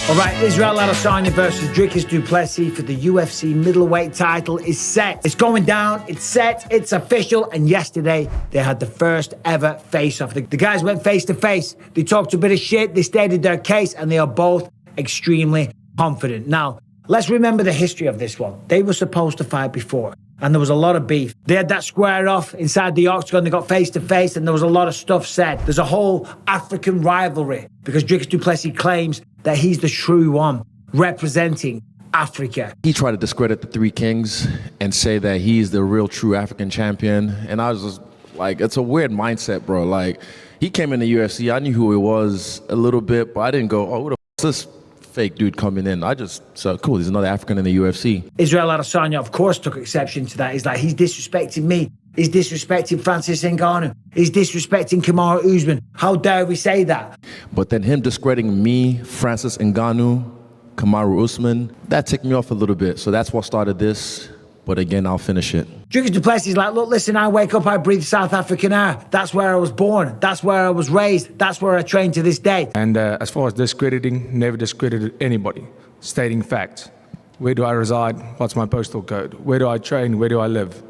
All right, Israel Adesanya versus Dricus Du Plessis for the UFC middleweight title is set. It's going down, it's set, it's official, and yesterday they had the first ever face-off. The guys went face-to-face, they talked a bit of shit, they stated their case, and they are both extremely confident. Now, let's remember the history of this one. They were supposed to fight before, and there was a lot of beef. They had that square off inside the octagon, they got face-to-face, and there was a lot of stuff said. There's a whole African rivalry, because Dricus Du Plessis claims that he's the true one representing Africa. He tried to discredit the Three Kings and say that he's the real true African champion. And I was just like, it's a weird mindset, bro. Like, he came in the UFC, I knew who he was a little bit, but I didn't go, oh, who the f is this fake dude coming in? I just said, cool, he's another African in the UFC. Israel Adesanya, of course, took exception to that. He's like, he's disrespecting me. He's disrespecting Francis Ngannou. He's disrespecting Kamaru Usman. How dare we say that? But then him discrediting me, Francis Ngannou, Kamaru Usman, that ticked me off a little bit. So that's what started this. But again, I'll finish it. Dricus Du Plessis is like, look, listen, I wake up, I breathe South African air. That's where I was born. That's where I was raised. That's where I train to this day. And as far as discrediting, never discredited anybody. Stating facts. Where do I reside? What's my postal code? Where do I train? Where do I live?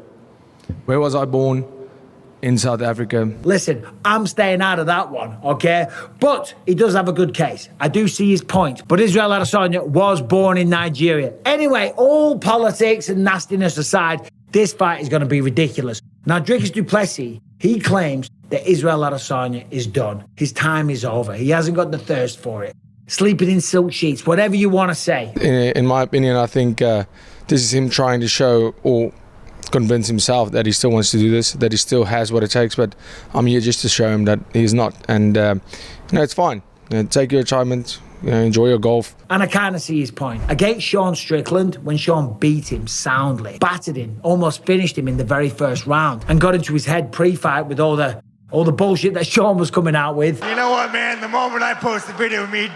Where was I born? In South Africa. Listen, I'm staying out of that one, okay? But he does have a good case. I do see his point. But Israel Adesanya was born in Nigeria. Anyway, all politics and nastiness aside, this fight is going to be ridiculous. Now, Dricus Du Plessis, he claims that Israel Adesanya is done. His time is over. He hasn't got the thirst for it. Sleeping in silk sheets, whatever you want to say. In my opinion, I think this is him trying to show or convince himself that he still wants to do this, that he still has what it takes, but I'm here just to show him that he's not. And it's fine. Take your retirement, enjoy your golf. And I kind of see his point. Against Sean Strickland, when Sean beat him soundly, battered him, almost finished him in the very first round, and got into his head pre-fight with all the bullshit that Sean was coming out with. You know what, man? The moment I post the video of me,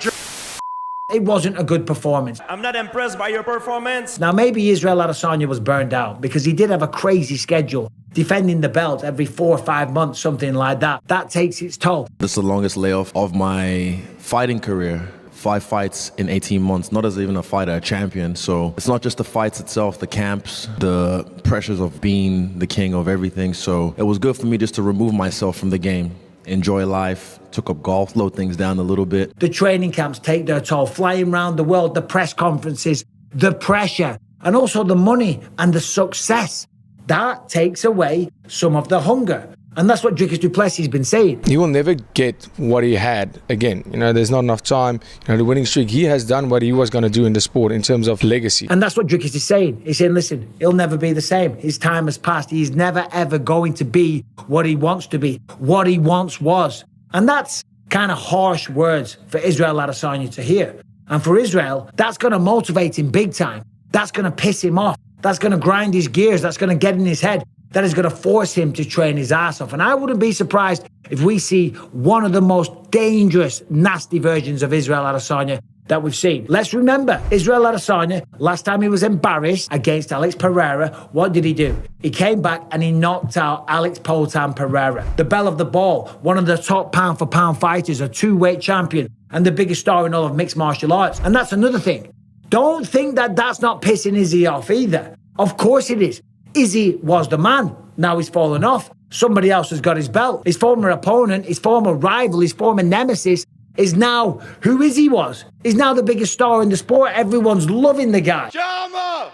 it wasn't a good performance. I'm not impressed by your performance. Now, maybe Israel Adesanya was burned out because he did have a crazy schedule, defending the belt every 4 or 5 months, something like that. That takes its toll. This is the longest layoff of my fighting career. 5 fights in 18 months, not as even a fighter, a champion. So it's not just the fights itself, the camps, the pressures of being the king of everything. So it was good for me just to remove myself from the game. Enjoy life, took up golf, slow things down a little bit. The training camps take their toll, flying around the world, the press conferences, the pressure, and also the money and the success. That takes away some of the hunger. And that's what Dricus Du Plessis has been saying. He will never get what he had again. There's not enough time. The winning streak, he has done what he was going to do in the sport in terms of legacy. And that's what Dricus is saying. He's saying, listen, he'll never be the same. His time has passed. He's never, ever going to be what he wants to be, what he once was. And that's kind of harsh words for Israel Adesanya to hear. And for Israel, that's going to motivate him big time. That's going to piss him off. That's going to grind his gears. That's going to get in his head. That is going to force him to train his ass off. And I wouldn't be surprised if we see one of the most dangerous, nasty versions of Israel Adesanya that we've seen. Let's remember, Israel Adesanya, last time he was embarrassed against Alex Pereira, what did he do? He came back and he knocked out Alex Poatan Pereira, the belle of the ball, one of the top pound-for-pound fighters, a two-weight champion, and the biggest star in all of mixed martial arts. And that's another thing. Don't think that that's not pissing Izzy off either. Of course it is. Izzy was the man. Now he's fallen off. Somebody else has got his belt. His former opponent, his former rival, his former nemesis is now who Izzy was. He's now the biggest star in the sport. Everyone's loving the guy. Jama!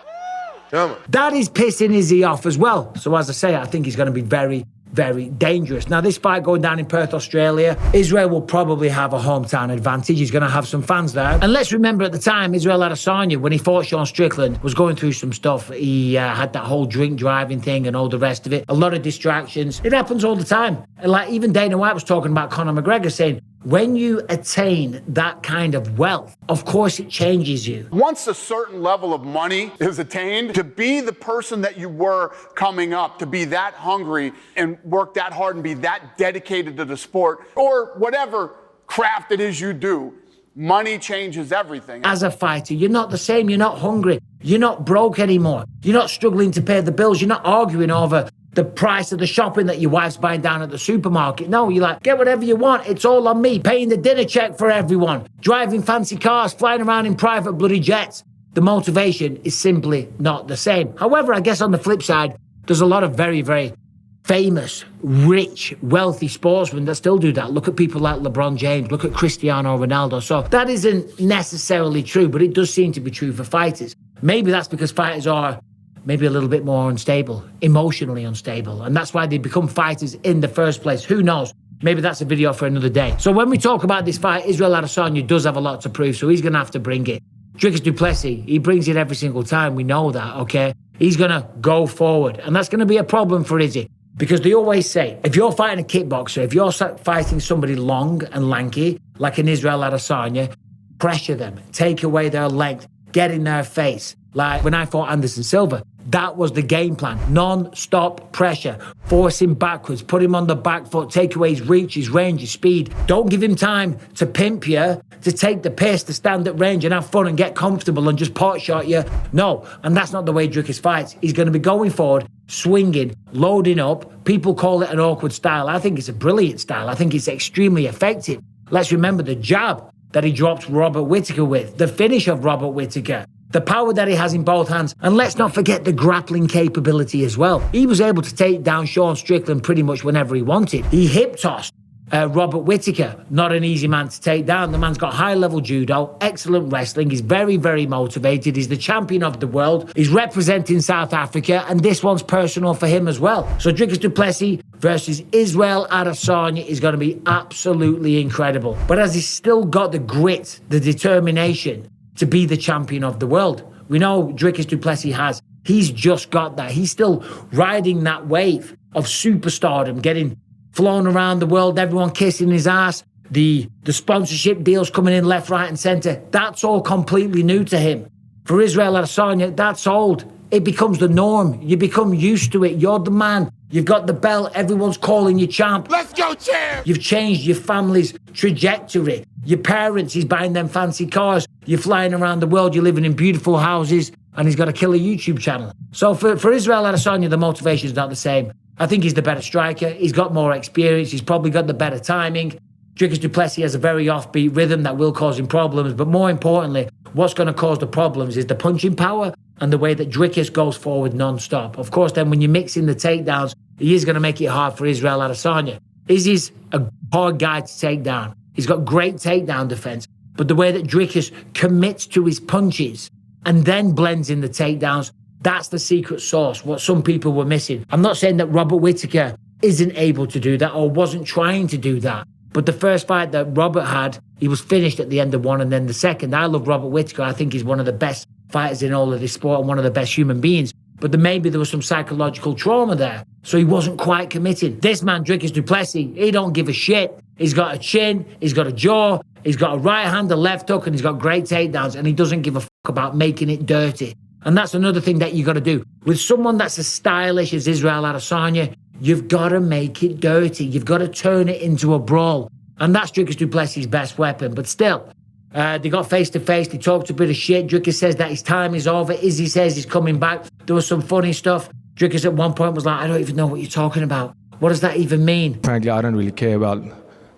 That is pissing Izzy off as well. So as I say, I think he's going to be very, very dangerous. Now, this fight going down in Perth, Australia, Israel will probably have a hometown advantage. He's going to have some fans there. And let's remember at the time, Israel Adesanya, when he fought Sean Strickland, was going through some stuff. He had that whole drink driving thing and all the rest of it. A lot of distractions. It happens all the time. And like even Dana White was talking about Conor McGregor, saying, when you attain that kind of wealth, of course it changes you. Once a certain level of money is attained, to be the person that you were coming up, to be that hungry and work that hard and be that dedicated to the sport or whatever craft it is you do, money changes everything. As a fighter, you're not the same. You're not hungry. You're not broke anymore. You're not struggling to pay the bills. You're not arguing over the price of the shopping that your wife's buying down at the supermarket. No, you're like, get whatever you want. It's all on me. Paying the dinner check for everyone. Driving fancy cars, flying around in private bloody jets. The motivation is simply not the same. However, I guess on the flip side, there's a lot of very, very famous, rich, wealthy sportsmen that still do that. Look at people like LeBron James. Look at Cristiano Ronaldo. So that isn't necessarily true, but it does seem to be true for fighters. Maybe that's because fighters are maybe a little bit more unstable, emotionally unstable. And that's why they become fighters in the first place. Who knows? Maybe that's a video for another day. So when we talk about this fight, Israel Adesanya does have a lot to prove, so he's going to have to bring it. Dricus Du Plessis, he brings it every single time. We know that, okay? He's going to go forward. And that's going to be a problem for Izzy. Because they always say, if you're fighting a kickboxer, if you're fighting somebody long and lanky, like an Israel Adesanya, pressure them, take away their length, get in their face. Like when I fought Anderson Silva, that was the game plan. Non-stop pressure, force him backwards, put him on the back foot, take away his reach, his range, his speed. Don't give him time to pimp you, to take the piss, to stand at range and have fun and get comfortable and just pot shot you. No, and that's not the way Dricus fights. He's going to be going forward, swinging, loading up. People call it an awkward style. I think it's a brilliant style. I think it's extremely effective. Let's remember the jab that he dropped Robert Whittaker with, the finish of Robert Whittaker, the power that he has in both hands. And let's not forget the grappling capability as well. He was able to take down Sean Strickland pretty much whenever he wanted. He hip tossed Robert Whittaker, not an easy man to take down. The man's got high-level judo, excellent wrestling. He's very, very motivated. He's the champion of the world. He's representing South Africa, and this one's personal for him as well. So Dricus Du Plessis versus Israel Adesanya is going to be absolutely incredible. But has he still got the grit, the determination to be the champion of the world? We know Dricus Du Plessis has. He's just got that. He's still riding that wave of superstardom, getting flown around the world, everyone kissing his ass, the sponsorship deals coming in left, right and centre. That's all completely new to him. For Israel Adesanya, that's old. It becomes the norm. You become used to it. You're the man. You've got the belt. Everyone's calling you champ. Let's go, champ! You've changed your family's trajectory. Your parents, he's buying them fancy cars. You're flying around the world. You're living in beautiful houses. And he's got a killer YouTube channel. So for Israel Adesanya, the motivation is not the same. I think he's the better striker. He's got more experience. He's probably got the better timing. Dricus Du Plessis has a very offbeat rhythm that will cause him problems. But more importantly, what's going to cause the problems is the punching power and the way that Dricus goes forward non-stop. Of course, then when you mix in the takedowns, he is going to make it hard for Israel Adesanya. Izzy's a hard guy to take down. He's got great takedown defense. But the way that Dricus commits to his punches and then blends in the takedowns, that's the secret sauce, what some people were missing. I'm not saying that Robert Whittaker isn't able to do that or wasn't trying to do that. But the first fight that Robert had, he was finished at the end of one and then the second. I love Robert Whittaker. I think he's one of the best fighters in all of this sport and one of the best human beings. But maybe there was some psychological trauma there. So he wasn't quite committing. This man, Dricus Du Plessis, he don't give a shit. He's got a chin, he's got a jaw, he's got a right hand, a left hook, and he's got great takedowns. And he doesn't give a fuck about making it dirty. And that's another thing that you got to do. With someone that's as stylish as Israel Adesanya, you've got to make it dirty. You've got to turn it into a brawl. And that's Dricus Du Plessis' best weapon. But still, they got face-to-face. They talked a bit of shit. Dricus says that his time is over. Izzy says he's coming back. There was some funny stuff. Dricus at one point was like, I don't even know what you're talking about. What does that even mean? Frankly, I don't really care about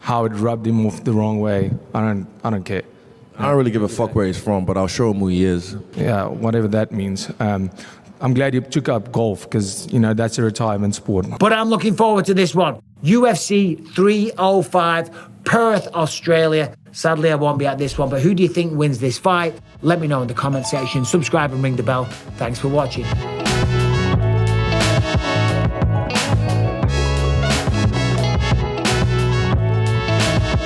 how it rubbed him off the wrong way. I don't care. I don't really give a fuck where he's from, but I'll show him who he is. Yeah, whatever that means. I'm glad you took up golf because, you know, that's a retirement sport. But I'm looking forward to this one. UFC 305, Perth, Australia. Sadly, I won't be at this one, but who do you think wins this fight? Let me know in the comment section. Subscribe and ring the bell. Thanks for watching.